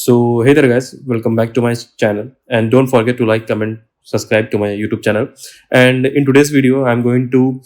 So, hey there, guys, welcome back to my channel. And don't forget to like, comment, subscribe to my YouTube channel. And in today's video, I'm going to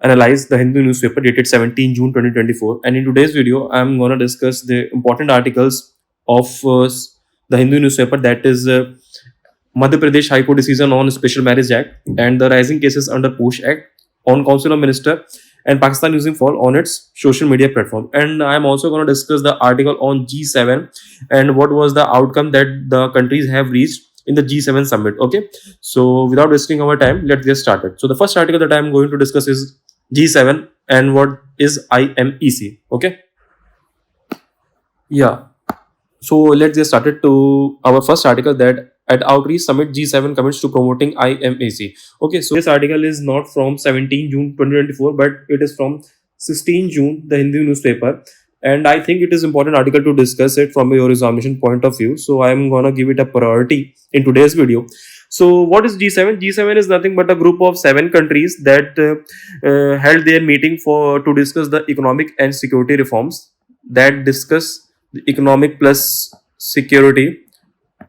analyze the Hindu newspaper dated 17 June 2024. And in today's video, I'm going to discuss the important articles of the Hindu newspaper, that is Madhya Pradesh High Court decision on Special Marriage Act and the rising cases under POSH Act on Council of Minister and Pakistan using fall on its social media platform. And I'm also going to discuss the article on G7 and what was the outcome that the countries have reached in the G7 summit. Okay, so without wasting our time, let's get started. So the first article that I'm going to discuss is G7 and what is IMEC. Okay, yeah. So let's get started to our first article, that at Outreach Summit G7 commits to promoting IMAC. Okay, so this article is not from 17 June 2024, but it is from 16 June, the Hindu newspaper. And I think it is important article to discuss it from your examination point of view. So I'm gonna give it a priority in today's video. So what is G7? G7 is nothing but a group of 7 countries that held their meeting to discuss the economic and security reforms, that discuss the economic plus security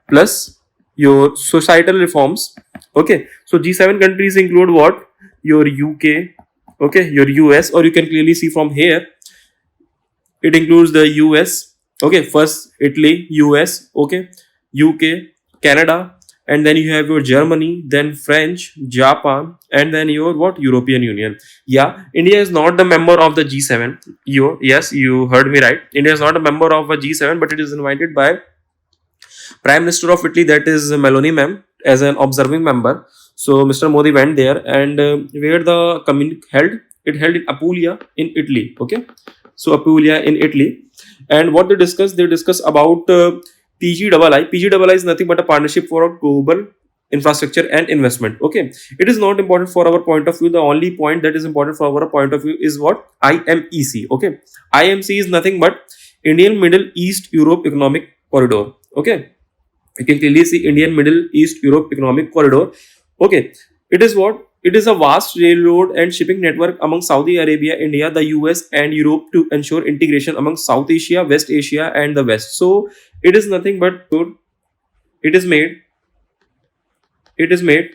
plus your societal reforms. Okay, so G7 countries include what? Your UK, okay, your US, or you can clearly see from here it includes the US. Okay, first Italy, US, okay, UK, Canada, and then you have your Germany, then French, Japan, and then your what? European Union. Yeah, India is not the member of the G7. Yes, you heard me right. India is not a member of a G7, but it is invited by Prime Minister of Italy, that is Meloni ma'am, as an observing member. So Mr. Modi went there, and where the held? It held in Apulia in Italy. Okay, so Apulia in Italy, and what they discuss? They discuss about PGII. PGII is nothing but a partnership for global infrastructure and investment. Okay, it is not important for our point of view. The only point that is important for our point of view is what? IMEC. Okay, IMC is nothing but Indian Middle East Europe Economic Corridor. Okay, you can clearly see Indian Middle East Europe Economic Corridor. Okay, it is what? It is a vast railroad and shipping network among Saudi Arabia, India, the US, and Europe to ensure integration among South Asia, West Asia, and the West. So it is nothing but it is made it is made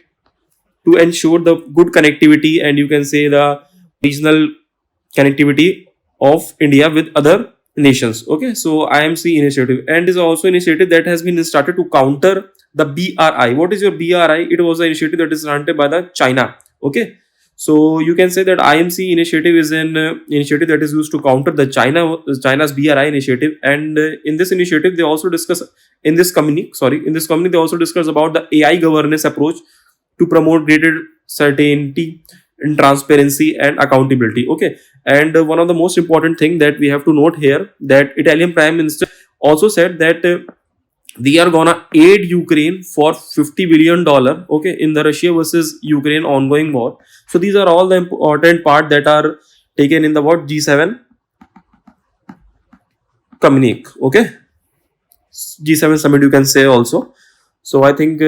to ensure the good connectivity, and you can say the regional connectivity of India with other nations. Okay, so IMC initiative, and is also initiative that has been started to counter the BRI. What is your BRI? It was an initiative that is granted by the China. Okay, so you can say that IMC initiative is an initiative that is used to counter the China's BRI initiative, and in this initiative they also discuss in this community they also discuss about the AI governance approach to promote greater certainty and transparency and accountability. Okay, and one of the most important thing that we have to note here, that Italian Prime Minister also said that they are gonna aid Ukraine for $50 billion. Okay, in the Russia versus Ukraine ongoing war. So these are all the important part that are taken in the what? G7 communique. Okay, G7 summit you can say also. So I think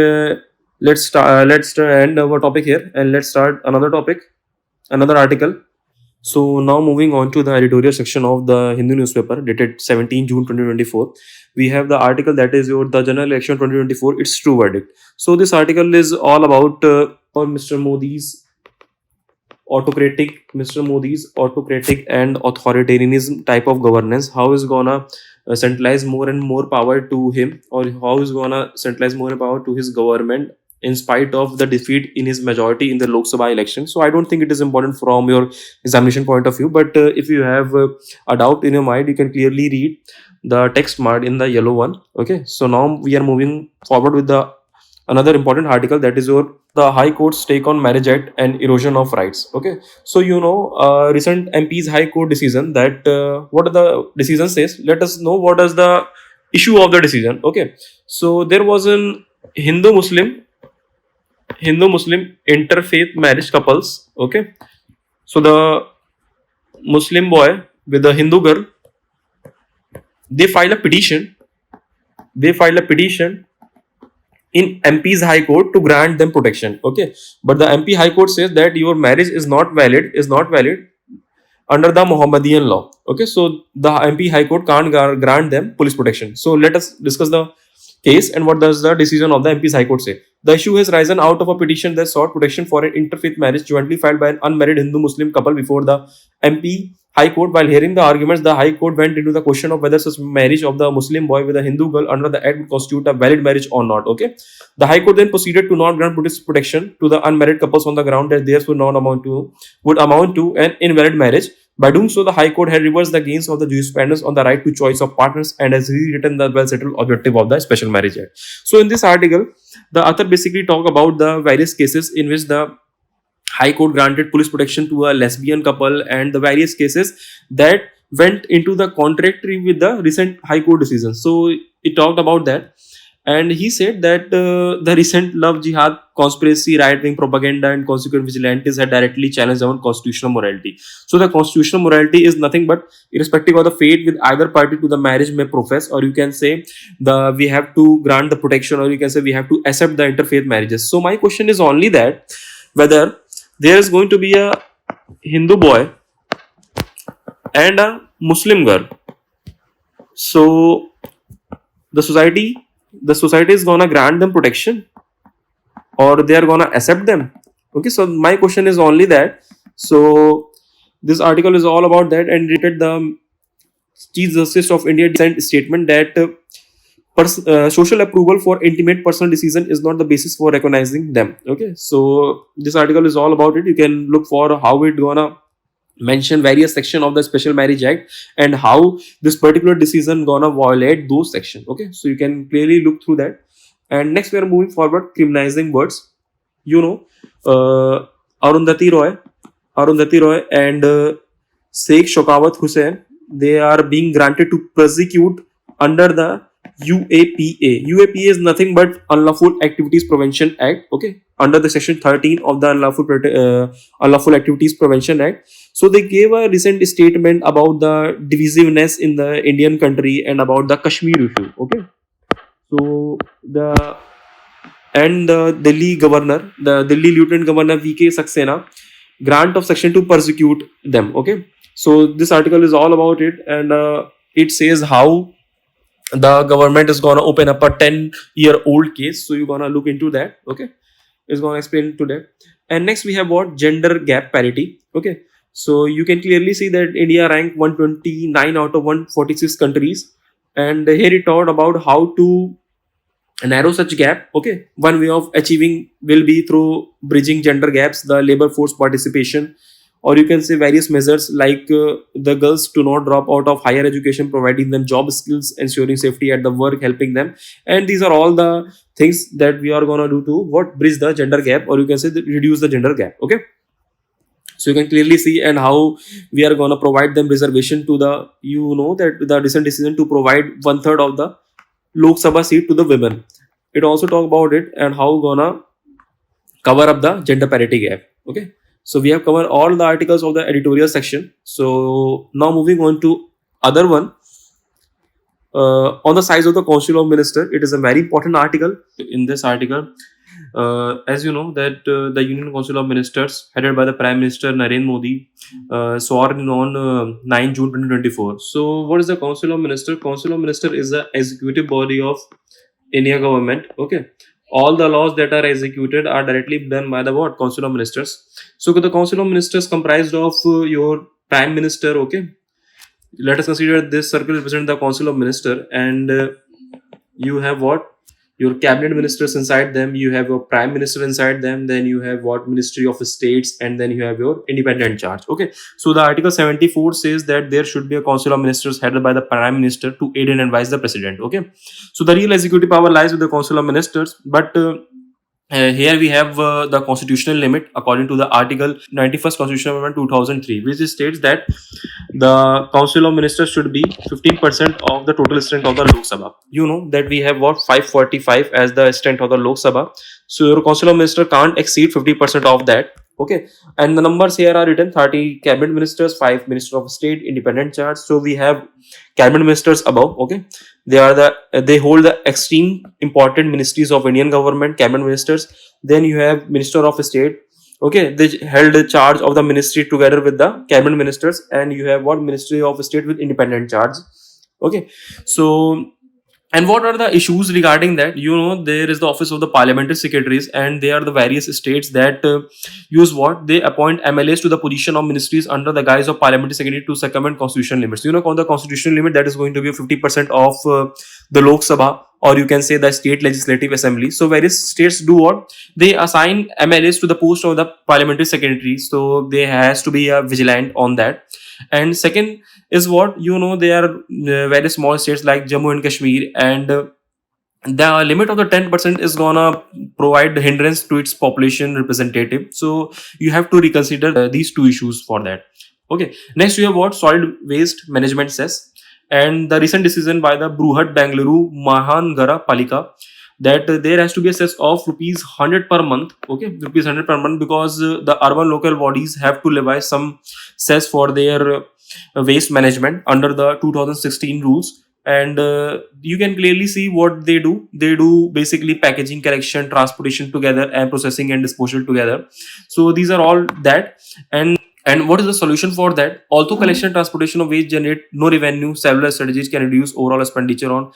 let's end our topic here, and let's start another topic, another article. So now moving on to the editorial section of the Hindu newspaper dated 17 June 2024, we have the article that is your the general election 2024, its true verdict. So this article is all about Mr. Modi's autocratic and authoritarianism type of governance. How is gonna centralize more and more power to him, or how is gonna centralize more power to his government in spite of the defeat in his majority in the Lok Sabha election. So I don't think it is important from your examination point of view, but if you have a doubt in your mind, you can clearly read the text marked in the yellow one. Okay, so now we are moving forward with the another important article, that is your the High Court's take on Marriage Act and erosion of rights. Okay, so recent MP's High Court decision, that what the decision says. Let us know what is the issue of the decision. Okay, so there was an Hindu Muslim interfaith marriage couples. Okay, so the Muslim boy with the Hindu girl, they filed a petition. They filed a petition in MP's High Court to grant them protection. Okay, but the MP High Court says that your marriage is not valid. under the Mohammedan law. Okay, so the MP High Court can't grant them police protection. So let us discuss the case and what does the decision of the MP's High Court say. The issue has risen out of a petition that sought protection for an interfaith marriage jointly filed by an unmarried Hindu-Muslim couple before the MP High Court. While hearing the arguments, the High Court went into the question of whether such marriage of the Muslim boy with a Hindu girl under the Act would constitute a valid marriage or not. Okay, the High Court then proceeded to not grant police protection to the unmarried couples on the ground that theirs would amount to an invalid marriage. By doing so, the High Court had reversed the gains of the jurisprudence on the right to choice of partners and has rewritten the well-settled objective of the Special Marriage Act. So, in this article, the author basically talk about the various cases in which the High Court granted police protection to a lesbian couple and the various cases that went into the contradictory with the recent High Court decisions. So, it talked about that. And he said that the recent love jihad, conspiracy, right-wing propaganda, and consequent vigilantes had directly challenged our constitutional morality. So the constitutional morality is nothing but irrespective of the fate with either party to the marriage may profess, or you can say we have to grant the protection, or you can say we have to accept the interfaith marriages. So my question is only that whether there is going to be a Hindu boy and a Muslim girl. So the society is gonna grant them protection or they are gonna accept them. Okay, so my question is only that. So this article is all about that and rated the Chief Justice of India sent statement that social approval for intimate personal decision is not the basis for recognizing them. Okay, so this article is all about it. You can look for how it gonna mention various section of the Special Marriage Act and how this particular decision gonna violate those sections. Okay, so you can clearly look through that. And next we are moving forward, criminalizing words. You know, Arundhati Roy and Sheikh Shokawat Hussain, they are being granted to prosecute under the UAPA. UAPA is nothing but Unlawful Activities Prevention Act. Okay, under the section 13 of the Unlawful Activities Prevention Act. So they gave a recent statement about the divisiveness in the Indian country and about the Kashmir issue. Okay, so the Delhi governor, the Delhi Lieutenant Governor VK Saxena, grant of section to persecute them. Okay, so this article is all about it, and it says how the government is gonna open up a 10-year-old case. So you're gonna look into that. Okay, it's gonna explain to that. And next we have what gender gap parity. Okay, so you can clearly see that India ranked 129 out of 146 countries, and here it taught about how to narrow such gap. Okay, one way of achieving will be through bridging gender gaps, the labor force participation, or you can say various measures like the girls to not drop out of higher education, providing them job skills, ensuring safety at the work, helping them. And these are all the things that we are gonna do to what bridge the gender gap, or you can say reduce the gender gap. Okay, so you can clearly see and how we are gonna provide them reservation to the, you know, that the recent decision to provide 1/3 of the Lok Sabha seat to the women. It also talk about it and how gonna cover up the gender parity gap. Okay, so we have covered all the articles of the editorial section. So now moving on to other one. On the size of the Council of Minister, it is a very important article. In this article, as you know that the Union Council of Ministers headed by the Prime Minister Narendra Modi sworn in on 9 June 2024. So what is the Council of Minister? Council of Minister is the executive body of India government. Okay, all the laws that are executed are directly done by the what? Council of Ministers. So the Council of Ministers comprised of your Prime Minister. Okay, let us consider this circle represent the Council of Minister, and you have what? Your cabinet ministers inside them, you have your prime minister inside them, then you have what? Ministry of States, and then you have your independent charge. Okay, so the article 74 says that there should be a council of ministers headed by the prime minister to aid and advise the president. Okay, so the real executive power lies with the council of ministers, but here we have the constitutional limit according to the article 91st Constitutional Amendment 2003, which states that the council of ministers should be 15% of the total strength of the Lok Sabha. You know that we have what? 545 as the strength of the Lok Sabha. So your council of minister can't exceed 50% of that. Okay, and the numbers here are written: 30 cabinet ministers, 5 minister of state, independent charge. So we have cabinet ministers above. Okay, they hold the extreme important ministries of Indian government, cabinet ministers. Then you have minister of state, Okay, they held the charge of the ministry together with the cabinet ministers, and you have what Ministry of State with independent charge. Okay, so and what are the issues regarding that? There is the office of the parliamentary secretaries, and they are the various states that use what they appoint MLAs to the position of ministries under the guise of parliamentary secretary to circumvent constitutional limits. On the constitutional limit, that is going to be 50% of the Lok Sabha, or you can say the state legislative assembly. So various states do what? They assign MLAs to the post of the parliamentary secretary. So they has to be vigilant on that. And second is what, there are very small states like Jammu and Kashmir, and the limit of the 10% is gonna provide hindrance to its population representative. So you have to reconsider these two issues for that. Okay, next we have what? Solid waste management cess, and the recent decision by the Bruhat Bangalore Mahangara Palika that there has to be a cess of rupees 100 per month. Okay, rupees 100 per month, because the urban local bodies have to levy some cess for their waste management under the 2016 rules. And you can clearly see what they do basically packaging, collection, transportation together, and processing and disposal together. So these are all that. And what is the solution for that? Although collection and transportation of waste generate no revenue, several strategies can reduce overall expenditure on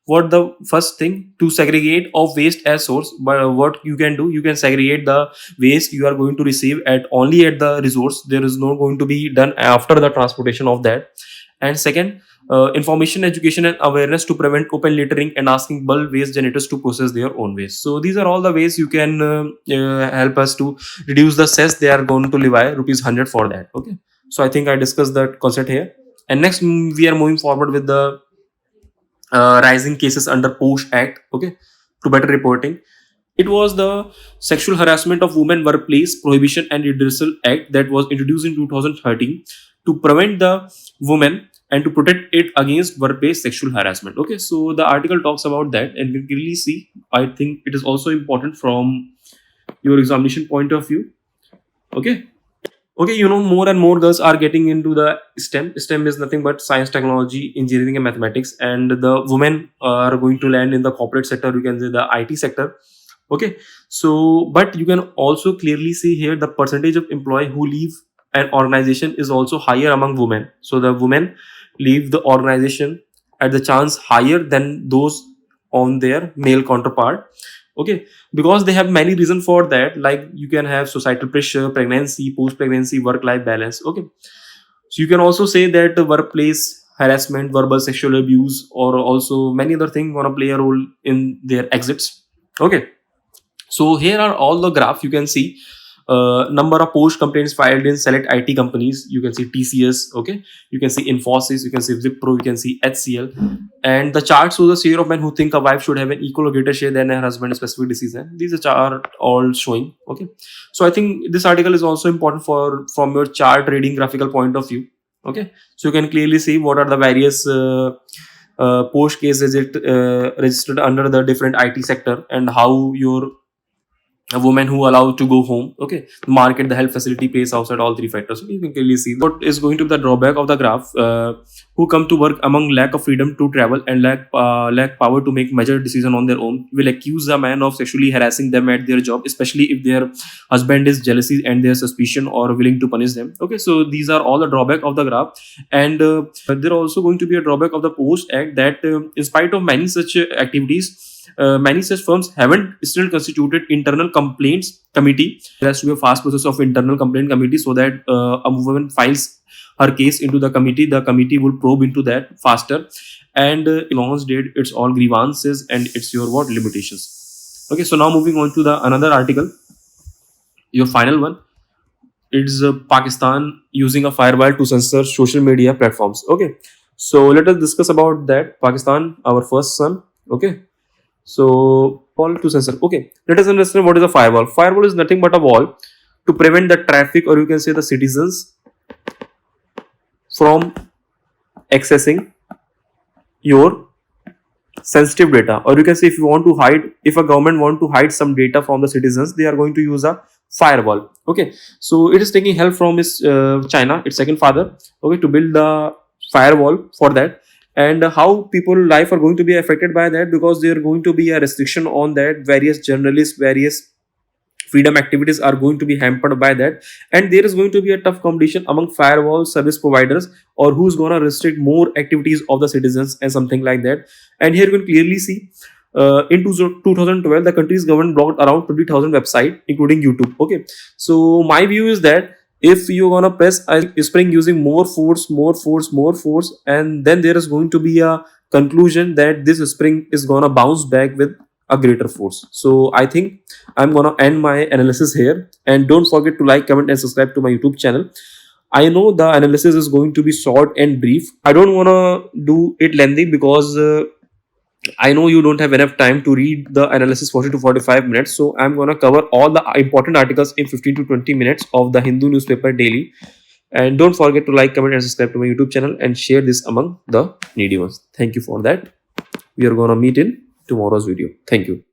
what the first thing to segregate of waste as source. But what you can do, you can segregate the waste you are going to receive at only at the resource. There is no going to be done after the transportation of that. And second, information, education, and awareness to prevent open littering, and asking bulk waste generators to process their own waste. So these are all the ways you can help us to reduce the cess they are going to levy rupees 100 for that. Okay, so I think I discussed that concept here. And next, we are moving forward with the rising cases under POSH Act. Okay, to better reporting. It was the Sexual Harassment of Women Workplace Prohibition and Redressal Act that was introduced in 2013 to prevent the women and to protect it against workplace sexual harassment. Okay, so the article talks about that, and we clearly see. I think it is also important from your examination point of view. Okay. Okay, more and more girls are getting into the STEM. STEM is nothing but science, technology, engineering, and mathematics. And the women are going to land in the corporate sector, you can say the IT sector. Okay, so but you can also clearly see here the percentage of employee who leave an organization is also higher among women. So the women leave the organization at the chance higher than those on their male counterpart. Okay, because they have many reasons for that, like you can have societal pressure, pregnancy, post pregnancy, work life balance. Okay, so you can also say that the workplace harassment, verbal sexual abuse, or also many other things gonna play a role in their exits. Okay, so here are all the graph you can see. Number of post complaints filed in select IT companies. You can see TCS. Okay, you can see Infosys. You can see Wipro. You can see HCL. And the chart shows the share of men who think a wife should have an equal or greater share than her husband in specific decision. These are all showing. Okay, so I think this article is also important for from your chart reading graphical point of view. Okay, so you can clearly see what are the various post cases registered under the different IT sector, and how your a woman who allowed to go home. Okay, the market, the health facility, place outside, all three factors. So you can clearly see what is going to be the drawback of the graph. Who come to work among lack of freedom to travel and lack power to make major decision on their own will accuse a man of sexually harassing them at their job, especially if their husband is jealousy and their suspicion or willing to punish them. Okay, so these are all the drawback of the graph. And there are also going to be a drawback of the POSH Act, that in spite of many such activities, many such firms haven't still constituted internal complaints committee. There has to be a fast process of internal complaint committee, so that a woman files her case into the committee will probe into that faster, and launch date, it's all grievances, and it's your what limitations. Okay, so now moving on to the another article, your final one. It's Pakistan using a firewall to censor social media platforms. Okay, so let us discuss about that. Pakistan, our first son. Okay, so wall to censor. Okay, let us understand what is a firewall. Firewall is nothing but a wall to prevent the traffic, or you can say the citizens, from accessing your sensitive data. Or you can say, if you want to hide, if a government want to hide some data from the citizens, they are going to use a firewall. Okay, so it is taking help from its China, its second father. Okay, to build the firewall for that. And how people life are going to be affected by that, because there are going to be a restriction on that. Various journalists, various freedom activities are going to be hampered by that, and there is going to be a tough competition among firewall service providers, or who's going to restrict more activities of the citizens and something like that. And here you can clearly see, in 2012 the country's government blocked around 20,000 websites including YouTube. Okay, so my view is that if you're gonna press a spring using more force, and then there is going to be a conclusion that this spring is gonna bounce back with a greater force. So I think I'm gonna end my analysis here, and don't forget to like, comment, and subscribe to my YouTube channel. I know the analysis is going to be short and brief. I don't wanna do it lengthy because I know you don't have enough time to read the analysis 40 to 45 minutes. So I'm gonna cover all the important articles in 15 to 20 minutes of the Hindu newspaper daily. And don't forget to like, comment, and subscribe to my YouTube channel, and share this among the needy ones. Thank you for that. We are gonna meet in tomorrow's video. Thank you.